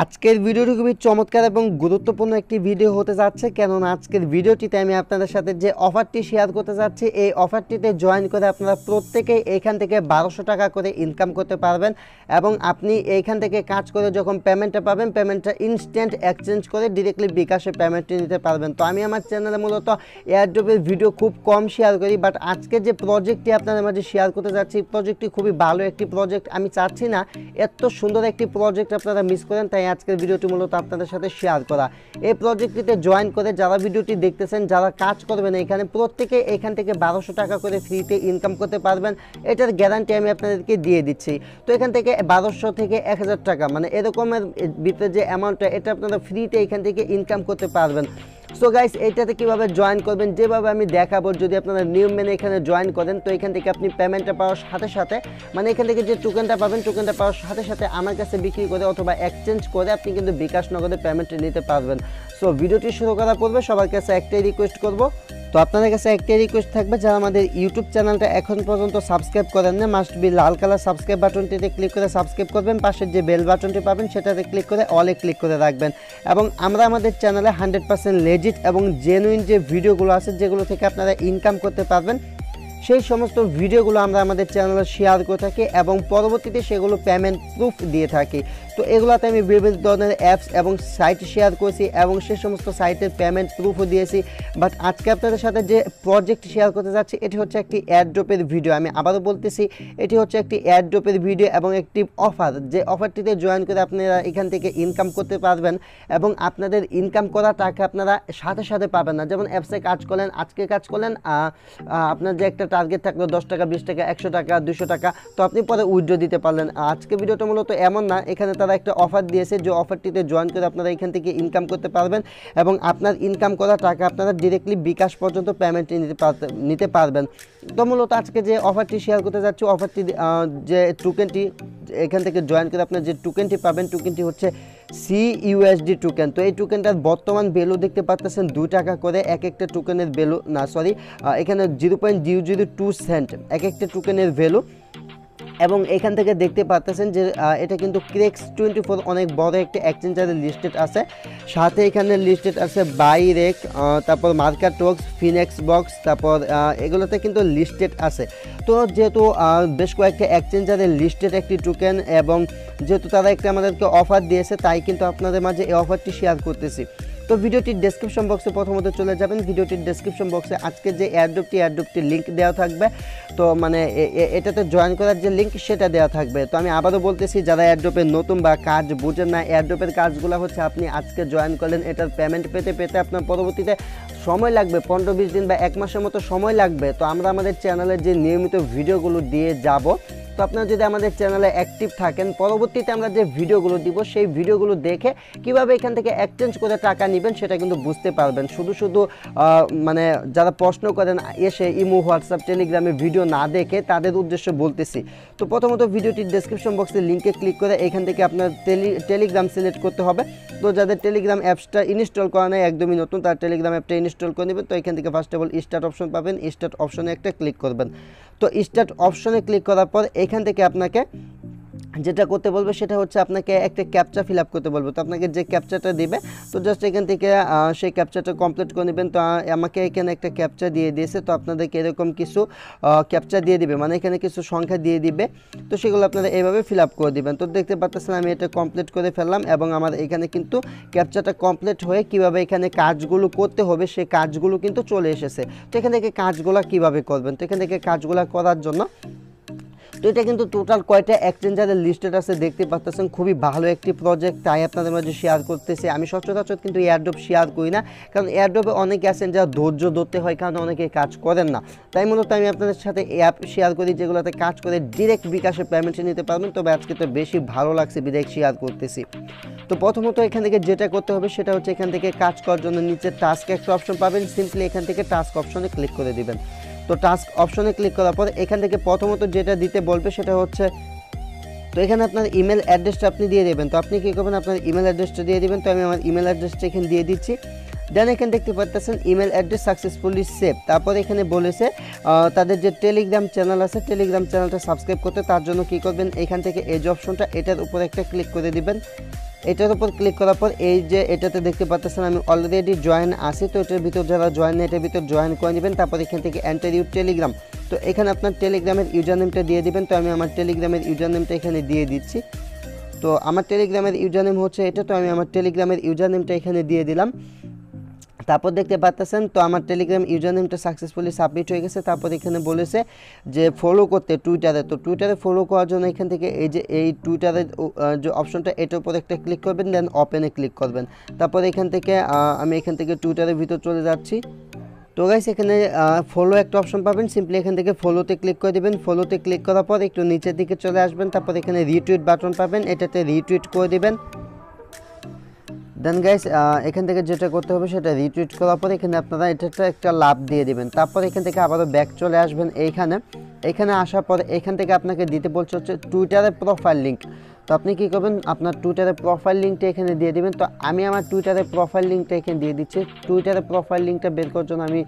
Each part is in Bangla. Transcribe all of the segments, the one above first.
আজকের ভিডিওটি খুবই চমৎকার এবং গুরুত্বপূর্ণ একটি ভিডিও হতে যাচ্ছে, কেননা আজকের ভিডিওটিতে আমি আপনাদের সাথে যে অফারটি শেয়ার করতে যাচ্ছি এই অফারটিতে জয়েন করে আপনারা প্রত্যেকেই এইখান থেকে 1200 টাকা করে ইনকাম করতে পারবেন এবং আপনি এইখান থেকে কাজ করে যখন পেমেন্টটা পাবেন পেমেন্টটা ইনস্ট্যান্ট এক্সচেঞ্জ করে ডিরেক্টলি বিকাশে পেমেন্টটি নিতে পারবেন। তো আমি আমার চ্যানেলে মূলত এয়ারড্রপের ভিডিও খুব কম শেয়ার করি, বাট আজকে যে প্রজেক্টটি আপনাদের মাঝে শেয়ার করতে যাচ্ছি প্রজেক্টটি খুবই ভালো একটি প্রজেক্ট। আমি চাচ্ছি না এত সুন্দর একটি প্রজেক্ট আপনারা মিস করেন, তাই আজকের ভিডিওটি মূলত আপনাদের সাথে শেয়ার করা। এই প্রজেক্টটিতে জয়েন করে যারা ভিডিওটি দেখতেছেন, যারা কাজ করবেন এখানে প্রত্যেকে এখান থেকে 1200 টাকা করে ফ্রিতে ইনকাম করতে পারবেন, এটার গ্যারান্টি আমি আপনাদেরকে দিয়ে দিচ্ছি। তো এখান থেকে 1200 থেকে 1000 টাকা মানে এরকমের ভিতরে যে অ্যামাউন্টটা এটা আপনারা ফ্রিতে এখান থেকে ইনকাম করতে পারবেন। সো গাইস, এইটাতে কীভাবে জয়েন করবেন যেভাবে আমি দেখাবো, যদি আপনারা নিয়ম মেনে এখানে জয়েন করেন তো এখান থেকে আপনি পেমেন্টটা পাওয়ার সাথে সাথে মানে এখান থেকে যে টোকেনটা পাবেন টোকেনটা পাওয়ার সাথে সাথে আমার কাছে বিক্রি করে অথবা এক্সচেঞ্জ করে আপনি কিন্তু বিকাশ নগদে পেমেন্ট নিতে পারবেন। সো ভিডিওটি শুরু করার পূর্বে সবার কাছে একটাই রিকোয়েস্ট করব, তো আপনাদের কাছে একটাই রিকোয়েস্ট থাকবে, যারা আমাদের ইউটিউব চ্যানেলটা এখন পর্যন্ত সাবস্ক্রাইব করেন না মাস্ট বি লাল কালার সাবস্ক্রাইব বাটনটিতে ক্লিক করে সাবস্ক্রাইব করবেন, পাশের যে বেল বাটনটি পাবেন সেটাতে ক্লিক করে অলে ক্লিক করে রাখবেন। এবং আমরা আমাদের চ্যানেলে 100% লেজিট এবং জেনুইন যে ভিডিওগুলো আছে যেগুলো থেকে আপনারা ইনকাম করতে পারবেন সেই সমস্ত ভিডিওগুলো আমরা আমাদের চ্যানেলে শেয়ার করে থাকি এবং পরবর্তীতে সেগুলো পেমেন্ট প্রুফ দিয়ে থাকি। তো এগুলোতে আমি বিভিন্ন ধরনের অ্যাপস এবং সাইট শেয়ার করেছি এবং সেই সমস্ত সাইটের পেমেন্ট প্রুফও দিয়েছি। বাট আজকে আপনাদের সাথে যে প্রজেক্ট শেয়ার করতে যাচ্ছি এটি হচ্ছে একটি এয়ারড্রপের ভিডিও। আমি আবারও বলতেছি, এটি হচ্ছে একটি এয়ারড্রপের ভিডিও এবং একটি অফার, যে অফারটিতে জয়েন করে আপনারা এখান থেকে ইনকাম করতে পারবেন এবং আপনাদের ইনকাম করা টাকা আপনারা সাথে সাথে পাবেন না। যেমন অ্যাপসে কাজ করলেন, আজকে কাজ করলেন, আপনার যে একটা টার্গেট থাকলো 10 টাকা 20 টাকা 100 টাকা 200 টাকা, তো আপনি পরে উইথড্র দিতে পারলেন। আজকে ভিডিওটা মূলত এমন না, এখানে তারা একটা অফার দিয়েছে যে অফারটিতে জয়েন করে আপনারা এখান থেকে ইনকাম করতে পারবেন এবং আপনার ইনকাম করা টাকা আপনারা ডিরেক্টলি বিকাশ পর্যন্ত পেমেন্ট নিতে পারবেন। তো মূলত আজকে যে অফারটি শেয়ার করতে যাচ্ছি, অফারটি যে টোকেনটি এখান থেকে জয়েন করে আপনার যে টোকেনটি পাবেন টোকেনটি হচ্ছে CUSD টোকেন। তো এই টোকেনটার বর্তমান ভ্যালু দেখতে পাচ্ছেন 2 টাকা করে, এক একটা টোকেনের ভ্যালু না সরি এখানে 0.002 সেন্ট এক একটা টোকেনের ভ্যালু। এবং এখান থেকে দেখতে পাচ্ছেন যে এটা কিন্তু Krex24 অনেক বড় একটা এক্সচেঞ্জারে লিস্টেড আছে, সাথে এখানে লিস্টেড আছে বাইরেক, তারপর মার্কেটওয়ার্কস, ফিনেক্স বক্স, তারপর এগুলোতে কিন্তু লিস্টেড আছে। তো যেহেতু বেশ কয়েকটা এক্সচেঞ্জারে লিস্টেড একটি টোকেন এবং যেহেতু তারা একটা আমাদেরকে অফার দিয়েছে তাই কিন্তু আপনাদের মাঝে এই অফারটি শেয়ার করতেছি। তো ভিডিওটির ডেসক্রিপশন বক্সে প্রথমত চলে যাবেন, ভিডিওটির ডেসক্রিপশন বক্সে আজকে যে এয়ারড্রপটির লিঙ্ক দেওয়া থাকবে, তো মানে এটাতে জয়েন করার যে লিঙ্ক সেটা দেওয়া থাকবে। তো আমি আবারও বলতেছি, যারা এয়ারড্রপের নতুন বা কাজ বুঝেন না, এয়ারড্রপের কাজগুলো হচ্ছে আপনি আজকে জয়েন করলেন, এটার পেমেন্ট পেতে পেতে আপনার পরবর্তীতে সময় লাগবে 15-20 দিন বা 1 মাসের মতো সময় লাগবে। তো আমরা আমাদের চ্যানেলে যে নিয়মিত ভিডিওগুলো দিয়ে যাব, তো আপনারা যদি আমাদের চ্যানেলে অ্যাক্টিভ থাকেন পরবর্তীতে আমরা যে ভিডিওগুলো দিব সেই ভিডিওগুলো দেখে কিভাবে এখান থেকে এক্সচেঞ্জ করে টাকা নেবেন সেটা কিন্তু বুঝতে পারবেন। শুধু মানে যারা প্রশ্ন করেন এসে ইমো, হোয়াটসঅ্যাপ, টেলিগ্রামে ভিডিও না দেখে তাদের উদ্দেশ্যে বলতেছি। তো প্রথমত ভিডিওটির ডেসক্রিপশন বক্সে লিঙ্কে ক্লিক করে এখান থেকে আপনার টেলিগ্রাম সিলেক্ট করতে হবে। তো যাদের টেলিগ্রাম অ্যাপসটা ইনস্টল করা নেই, একদমই নতুন, তার টেলিগ্রাম অ্যাপটা ইনস্টল করে নেবেন। তো এখান থেকে first of all start option পাবেন, স্টার্ট অপশনে একটা ক্লিক করবেন। তো স্টার্ট অপশনে ক্লিক করার পর এখান থেকে আপনাকে যেটা করতে বলবে সেটা হচ্ছে আপনাকে একটা ক্যাপচা ফিল আপ করতে বলবো। তো আপনাকে যে ক্যাপচাটা দিবে তো জাস্ট এখান থেকে সেই ক্যাপচাটা কমপ্লিট করে নেবেন। তো আমাকে এখানে একটা ক্যাপচা দিয়ে দিয়েছে, তো আপনাদেরকে এরকম কিছু ক্যাপচা দিয়ে দিবে, মানে এখানে কিছু সংখ্যা দিয়ে দিবে, তো সেগুলো আপনারা এইভাবে ফিল আপ করে দিবেন। তো দেখতে পাচ্ছেন আমি এটা কমপ্লিট করে ফেললাম এবং আমার এখানে কিন্তু ক্যাপচাটা কমপ্লিট হয়ে কিভাবে এখানে কাজগুলো করতে হবে সেই কাজগুলো কিন্তু চলে এসেছে। তো এখান থেকে কাজগুলো কিভাবে করবেন, তো এখান থেকে কাজগুলো করার জন্য তো এটা কিন্তু টোটাল কয়টা এক্সচেঞ্জারে লিস্টেড আছে দেখতে পাচ্ছেন, খুবই ভালো একটি প্রজেক্ট, তাই আপনাদের মাঝে শেয়ার করতেছি। আমি সচরাচর কিন্তু এয়ারড্রপ শেয়ার করি না, কারণ এয়ারড্রপে অনেকে আছেন যারা ধৈর্য ধরতে হয়, কারণ অনেকে কাজ করেন না, তাই মূলত আমি আপনাদের সাথে অ্যাপ শেয়ার করি যেগুলোতে কাজ করে ডিরেক্ট বিকাশে পেমেন্ট নিতে পারবেন। তবে আজকে তো বেশি ভালো লাগছে বিদায় শেয়ার করতেছি। তো প্রথমত এখান থেকে যেটা করতে হবে সেটা হচ্ছে এখান থেকে কাজ করার জন্য নিচে টাস্ক একটা অপশন পাবেন, সিম্পলি এখান থেকে টাস্ক অপশনে ক্লিক করে দিবেন। তো টাস্ক অপশনে ক্লিক করার পর এখান থেকে প্রথমত যেটা দিতে বলবে সেটা হচ্ছে, তো এখানে আপনার ইমেল অ্যাড্রেসটা আপনি দিয়ে দেবেন। তো আপনি কী করবেন, আপনার ইমেল অ্যাড্রেসটা দিয়ে দেবেন। তো আমি আমার ইমেল অ্যাড্রেসটা এখানে দিয়ে দিচ্ছি। দেন এখানে দেখতে পাচ্ছেন ইমেল অ্যাড্রেস সাকসেসফুলি সেভ। তারপর এখানে বলেছে তাদের যে টেলিগ্রাম চ্যানেল আছে টেলিগ্রাম চ্যানেলটা সাবস্ক্রাইব করতে, তার জন্য কী করবেন, এখান থেকে এই যে অপশনটা এটার উপর একটা ক্লিক করে দিবেন। এটার উপর ক্লিক করার পর এই যে এটাতে দেখতে পাচ্ছেন আমি অলরেডি জয়েন আছি, তো এটার ভিতর যারা জয়েন নেই এটার ভিতর জয়েন করে নেবেন। তারপর এখান থেকে এন্টার ইউর টেলিগ্রাম, তো এখানে আপনার টেলিগ্রামের ইউজার নেমটা দিয়ে দিবেন। তো আমি আমার টেলিগ্রামের ইউজার নেমটা এখানে দিয়ে দিচ্ছি। তো আমার টেলিগ্রামের ইউজার নেম হচ্ছে এটা, তো আমি আমার টেলিগ্রামের ইউজার নেমটা এখানে দিয়ে দিলাম। তারপর দেখতে পাচ্ছেন তো আমার টেলিগ্রাম ইউজার নেমটা সাকসেসফুলি সাবমিট হয়ে গেছে। তারপর এখানে বলেছে যে ফলো করতে টুইটারে, তো টুইটারে ফলো করার জন্য এখান থেকে এই যে এই টুইটারের যে অপশনটা এটার উপর একটা ক্লিক করবেন, দেন ওপেনে ক্লিক করবেন। তারপর এখান থেকে আমি এখান থেকে টুইটারের ভিতর চলে যাচ্ছি। তো গাইস এখানে ফলো একটা অপশন পাবেন, সিম্পলি এখান থেকে ফলোতে ক্লিক করে দেবেন। ফলোতে ক্লিক করার পর একটু নিচের দিকে চলে আসবেন, তারপর এখানে রিটুইট বাটন পাবেন, এটাতে রিটুইট করে দেবেন। দেন গাইস এখান থেকে যেটা করতে হবে সেটা রিটুইট করার পর এখানে আপনারা এটা একটা লাভ দিয়ে দিবেন। তারপর এখান থেকে আবারও ব্যাক চলে আসবেন এখানে আসার পর এখান থেকে আপনাকে দিতে বলছে হচ্ছে টুইটারের প্রোফাইল লিঙ্ক। তো আপনি কী করবেন, আপনার টুইটারের প্রোফাইল লিঙ্কটা এখানে দিয়ে দিবেন। তো আমি আমার টুইটারের প্রোফাইল লিঙ্কটা এখানে দিয়ে দিচ্ছি। টুইটারের প্রোফাইল লিঙ্কটা বের করার জন্য আমি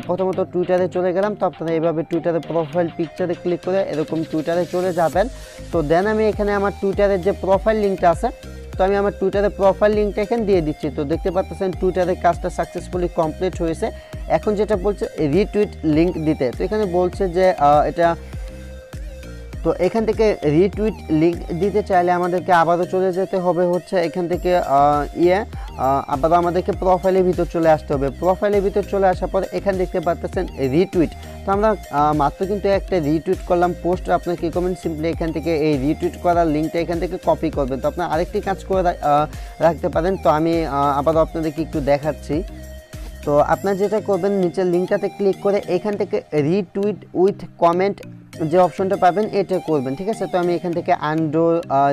প্রথমত টুইটারে চলে গেলাম। তো আপনারা এইভাবে টুইটারের প্রোফাইল পিকচারে ক্লিক করে এরকম টুইটারে চলে যাবেন। তো দেন আমি এখানে আমার টুইটারের যে প্রোফাইল লিঙ্কটা আছে, তো আমি আমার টুইটারের প্রোফাইল লিঙ্কটা এখানে দিয়ে দিচ্ছি। তো দেখতে পাচ্ছেন টুইটারের কাজটা সাকসেসফুলি কমপ্লিট হয়েছে। এখন যেটা বলছে রিটুইট লিঙ্ক দিতে, তো এখানে বলছে যে এটা, তো এখান থেকে রিটুইট লিঙ্ক দিতে চাইলে আমাদেরকে আবারও চলে যেতে হবে হচ্ছে এখান থেকে আবারও আমাদেরকে প্রোফাইলের ভিতর চলে আসতে হবে। প্রোফাইলের ভিতর চলে আসার পর এখানে দেখতে পাচ্ছেন রিটুইট। তো আমরা মাত্র কিন্তু একটা রিটুইট করলাম পোস্ট, আপনার কী করবেন, সিম্পলি এখান থেকে এই রিটুইট করার লিঙ্কটা এখান থেকে কপি করবেন। তো আপনার আরেকটি কাজ করে রাখতে পারেন। তো আমি আবারও আপনাদেরকে একটু দেখাচ্ছি। তো আপনার যেটা করবেন, নিচের লিঙ্কটাতে ক্লিক করে এখান থেকে রিটুইট উইথ কমেন্ট যে অপশনটা পাবেন এটা করবেন, ঠিক আছে। তো আমি এখান থেকে আন্ডো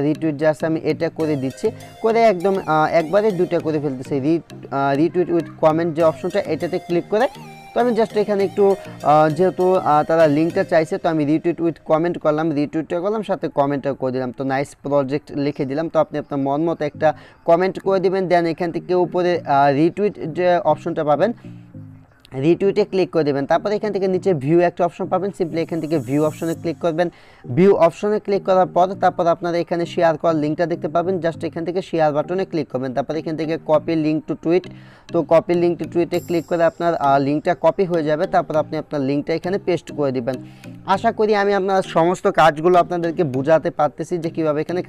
রিটুইট জাস্ট আমি এটা করে দিচ্ছি, করে একদম একবারে দুটা করে ফেলতেছি। রিটুইট উইথ কমেন্ট যে অপশনটা এটাতে ক্লিক করে, তো আমি জাস্ট এখানে একটু যেহেতু তারা লিঙ্কটা চাইছে, তো আমি রিটুইট উইথ কমেন্ট করলাম, রিটুইটটা করলাম, সাথে কমেন্টটা করে দিলাম। তো নাইস প্রজেক্ট লিখে দিলাম। তো আপনি আপনার মন মতো একটা কমেন্ট করে দিবেন। দেন এখান থেকে উপরে রিটুইট যে অপশনটা পাবেন, রিটুইটে ক্লিক করে দেবেন। তারপর এখান থেকে নিচে ভিউ একটা অপশন পাবেন, সিম্পলি এখান থেকে ভিউ অপশনে ক্লিক করবেন। ভিউ অপশনে ক্লিক করার পর তারপর আপনারা এখানে শেয়ার করার লিঙ্কটা দেখতে পাবেন, জাস্ট এখান থেকে শেয়ার বাটনে ক্লিক করবেন। তারপর এখান থেকে কপি লিঙ্ক টু টুইট, তো কপি লিঙ্ক টু টুইটে ক্লিক করে আপনার লিঙ্কটা কপি হয়ে যাবে। তারপর আপনি আপনার লিঙ্কটা এখানে পেস্ট করে দিবেন। আশা করি আমি আপনার সমস্ত কাজগুলো আপনাদেরকে বোঝাতে পারতেছি যে কীভাবে এখানে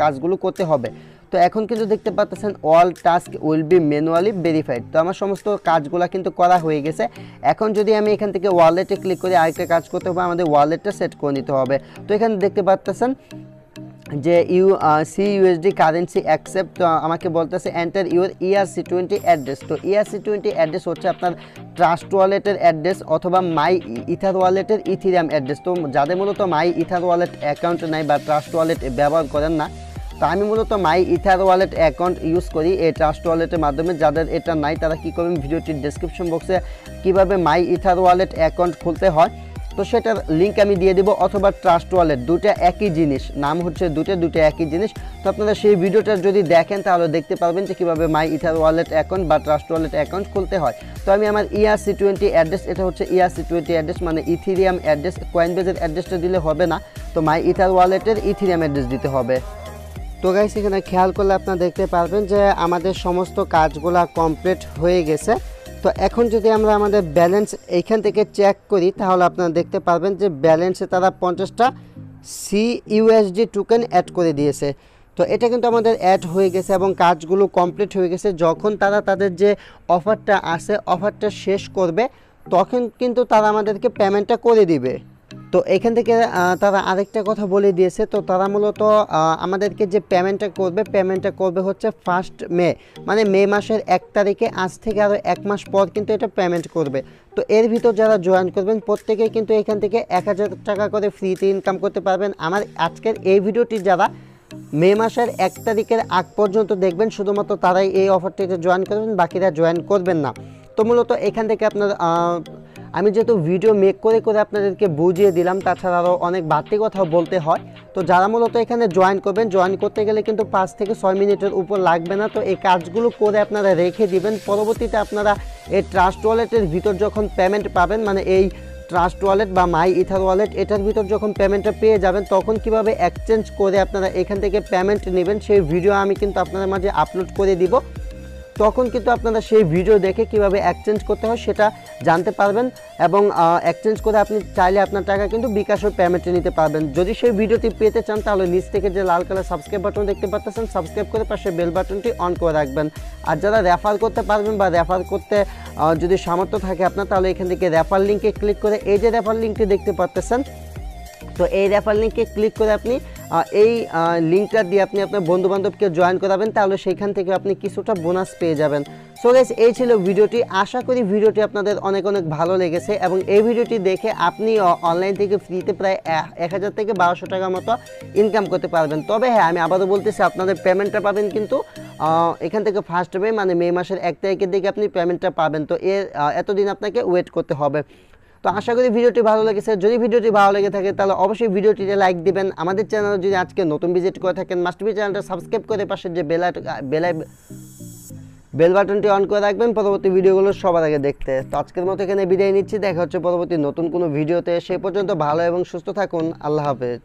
কাজগুলো করতে হবে। তো এখন কিন্তু দেখতে পাচ্ছেন all task will be manually verified. তো আমার সমস্ত কাজগুলো কিন্তু করা হয়ে গেছে। এখন যদি আমি এখান থেকে ওয়ালেটে ক্লিক করি, আরেকটা কাজ করতে হবে, আমাদের ওয়ালেটটা সেট করে নিতে হবে। তো এখানে দেখতে পাচ্ছেন যে CUSD কারেন্সি অ্যাকসেপ্ট, তো আমাকে বলতেছে এন্টার ইউর ERC20 অ্যাড্রেস। তো ERC20 অ্যাড্রেস হচ্ছে আপনার ট্রাস্ট ওয়ালেটের অ্যাড্রেস অথবা মাই ইথার ওয়ালেটের ইথিরিয়াম অ্যাড্রেস। তো যাদের মূলত মাই ইথার ওয়ালেট অ্যাকাউন্ট নাই বা ট্রাস্ট ওয়ালেট ব্যবহার করেন না, তো আমি মূলত মাই ইথার ওয়ালেট অ্যাকাউন্ট ইউজ করি এই ট্রাস্ট ওয়ালেটের মাধ্যমে। যাদের এটা নাই তারা কী করবেন, ভিডিওটির ডেসক্রিপশন বক্সে কীভাবে মাই ইথার ওয়ালেট অ্যাকাউন্ট খুলতে হয় তো সেটার লিঙ্ক আমি দিয়ে দেবো, অথবা ট্রাস্ট ওয়ালেট, দুটো একই জিনিস, নাম হচ্ছে দুটো একই জিনিস। তো আপনারা সেই ভিডিওটা যদি দেখেন তাহলে দেখতে পারবেন যে কীভাবে মাই ইথার ওয়ালেট অ্যাকাউন্ট বা ট্রাস্ট ওয়ালেট অ্যাকাউন্ট খুলতে হয়। তো আমি আমার ERC20 অ্যাড্রেস, এটা হচ্ছে ERC20 অ্যাড্রেস মানে ইথিরিয়াম অ্যাড্রেস, কয়েনবেজের অ্যাড্রেসটা দিলে হবে না, তো মাই ইথার ওয়ালেটের ইথিরিয়াম অ্যাড্রেস দিতে হবে। তো গাইস এখানে খেয়াল করলে আপনারা দেখতে পারবেন যে আমাদের সমস্ত কাজগুলো কমপ্লিট হয়ে গেছে। তো এখন যদি আমরা আমাদের ব্যালেন্স এইখান থেকে চেক করি তাহলে আপনারা দেখতে পারবেন যে ব্যালেন্সে তারা 50টা CUSD টোকেন অ্যাড করে দিয়েছে। তো এটা কিন্তু আমাদের অ্যাড হয়ে গেছে এবং কাজগুলো কমপ্লিট হয়ে গেছে। যখন তারা তাদের যে অফারটা আছে অফারটা শেষ করবে তখন কিন্তু তারা আমাদেরকে পেমেন্টটা করে দিবে। তো এখান থেকে তারা আরেকটা কথা বলে দিয়েছে, তো তারা মূলত আমাদেরকে যে পেমেন্টটা করবে হচ্ছে 1 মে, মানে মে মাসের 1 তারিখে। আজ থেকে আরও 1 মাস পর কিন্তু এটা পেমেন্ট করবে। তো এর ভিতর যারা জয়েন করবেন প্রত্যেকেই কিন্তু এখান থেকে 1000 টাকা করে ফ্রিতে ইনকাম করতে পারবেন। আমার আজকের এই ভিডিওটি যারা মে মাসের 1 তারিখের আগ পর্যন্ত দেখবেন শুধুমাত্র তারাই এই অফারটিতে জয়েন করবেন, বাকিরা জয়েন করবেন না। তো মূলত এখান থেকে আপনার আমি যেহেতু ভিডিও মেক করে আপনাদেরকে বুঝিয়ে দিলাম, তাছাড়া আরও অনেক বাড়তি কথাও বলতে হয়। তো যারা মূলত এখানে জয়েন করবেন, জয়েন করতে গেলে কিন্তু 5 থেকে 6 মিনিটের উপর লাগবে না। তো এই কাজগুলো করে আপনারা রেখে দিবেন, পরবর্তীতে আপনারা এই ট্রাস্ট ওয়ালেটের ভিতর যখন পেমেন্ট পাবেন, মানে এই ট্রাস্ট ওয়ালেট বা মাই ইথার ওয়ালেট এটার ভিতর যখন পেমেন্টটা পেয়ে যাবেন তখন কিভাবে এক্সচেঞ্জ করে আপনারা এখান থেকে পেমেন্ট নেবেন সেই ভিডিও আমি কিন্তু আপনাদের মাঝে আপলোড করে দিব। তখন কিন্তু আপনারা সেই ভিডিও দেখে কিভাবে এক্সচেঞ্জ করতে হয় সেটা জানতে পারবেন এবং এক্সচেঞ্জ করে আপনি চাইলে আপনার টাকা কিন্তু বিকাশের পেমেন্টে নিতে পারবেন। যদি সেই ভিডিওটি পেতে চান তাহলে নিচ থেকে যে লাল কালার সাবস্ক্রাইব বাটন দেখতে পাচ্ছেন সাবস্ক্রাইব করে পাশে বেল বাটনটি অন করে রাখবেন। আর যারা রেফার করতে পারবেন বা রেফার করতে যদি সামর্থ্য থাকে আপনার তাহলে এখান থেকে রেফার লিঙ্কে ক্লিক করে এই যে রেফার লিঙ্কটি দেখতে পাচ্ছেন, তো এই রেফার লিঙ্কে ক্লিক করে আপনি এই লিঙ্কটা দিয়ে আপনি আপনার বন্ধুবান্ধবকে জয়েন করাবেন, তাহলে সেইখান থেকে আপনি কিছুটা বোনাস পেয়ে যাবেন। সো গাইস এই ছিল ভিডিওটি, আশা করি ভিডিওটি আপনাদের অনেক অনেক ভালো লেগেছে এবং এই ভিডিওটি দেখে আপনি অনলাইন থেকে ফ্রিতে প্রায় 1000 থেকে 1200 টাকার মতো ইনকাম করতে পারবেন। তবে হ্যাঁ আমি আবারও বলতেছি আপনাদের পেমেন্টটা পাবেন কিন্তু এখান থেকে ফার্স্ট মে মানে মে মাসের 1 তারিখের দিকে আপনি পেমেন্টটা পাবেন। তো এতদিন আপনাকে ওয়েট করতে হবে। তো আশা করি ভিডিওটি ভালো লেগেছে। যদি ভিডিওটি ভালো লেগে থাকে তাহলে অবশ্যই ভিডিওটিতে লাইক দিবেন। আমাদের চ্যানেলে যদি আজকে নতুন ভিজিট করে থাকেন মাস্ট বি চ্যানেলটা সাবস্ক্রাইব করে পাশে যে বেল বাটনটি অন করে রাখবেন পরবর্তী ভিডিওগুলো সবার আগে দেখতে। তো আজকের মতো এখানে বিদায় নিচ্ছি, দেখা হচ্ছে পরবর্তী নতুন কোনো ভিডিওতে। সে পর্যন্ত ভালো এবং সুস্থ থাকুন। আল্লাহ হাফেজ।